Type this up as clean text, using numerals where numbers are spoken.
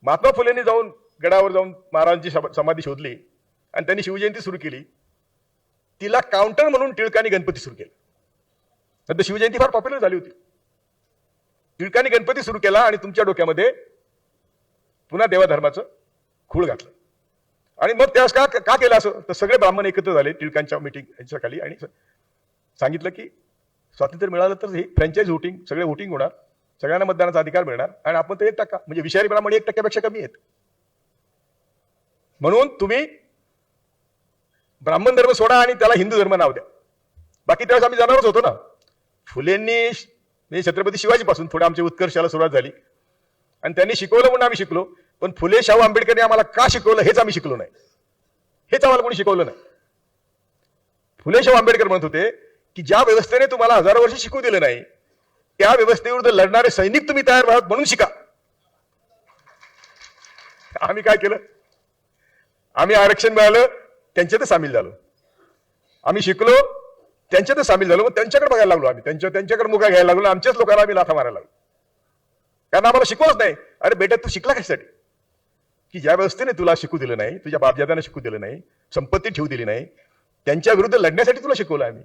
महात्मा फुलेंनी जाऊन गडावर जाऊन महाराजांची समाधी शोधली आणि त्यांनी शिवजयंती सुरू केली. तिला काउंटर म्हणून टिळकांनी गणपती सुरू केला. नंतर शिवजयंती फार पॉप्युलर झाली होती. टिळकांनी गणपती सुरू केला आणि तुमच्या डोक्यामध्ये पुन्हा देवाधर्माचं खूळ घातलं. आणि मग त्यास का केलं असं? तर सगळे ब्राह्मण एकत्र झाले टिळकांच्या मीटिंग यांच्या खाली आणि सांगितलं की स्वातंत्र्य मिळालं तर हे फ्रँचाईज व्होटिंग, सगळे व्होटिंग होणार, सगळ्यांना मतदानाचा अधिकार मिळणार आणि आपण तर 1% म्हणजे विषारी ब्राह्मण 1% कमी आहेत. म्हणून तुम्ही ब्राह्मण धर्म सोडा आणि त्याला हिंदू धर्म नाव द्या. बाकी त्यावेळेस आम्ही जाणारच होतो ना. फुलेंनी म्हणजे छत्रपती शिवाजी पासून पुढे आमच्या उत्कर्षाला सुरुवात झाली आणि त्यांनी शिकवलं म्हणून आम्ही शिकलो. पण फुले शाहू आंबेडकरने आम्हाला का शिकवलं हेच आम्ही शिकलो नाही. हेच आम्हाला कोणी शिकवलं नाही. फुले शाहू आंबेडकर म्हणत होते की ज्या व्यवस्थेने तुम्हाला हजारो वर्ष शिकू दिलं नाही त्या व्यवस्थेविरुद्ध लढणारे सैनिक तुम्ही तयार व्हाल म्हणून शिका. आम्ही काय केलं? आम्ही आरक्षण मिळालं त्यांच्यातच सामील झालो. आम्ही शिकलो त्यांच्यातच सामील झालो. मग त्यांच्याकडे बघायला लागलो. आम्ही त्यांच्याकडे मुगा घ्यायला लागलो. आमच्याच लोकांना आम्ही लाथा मारायला लागलो. कारण आम्हाला शिकवलंच नाही. अरे बेटा तू शिकला कशासाठी? की ज्या व्यवस्थेने तुला शिकू दिलं नाही, तुझ्या बापजात्यांना शिकू दिलं नाही, संपत्ती ठेवू दिली नाही, त्यांच्या विरुद्ध लढण्यासाठी तुला शिकवलं आम्ही.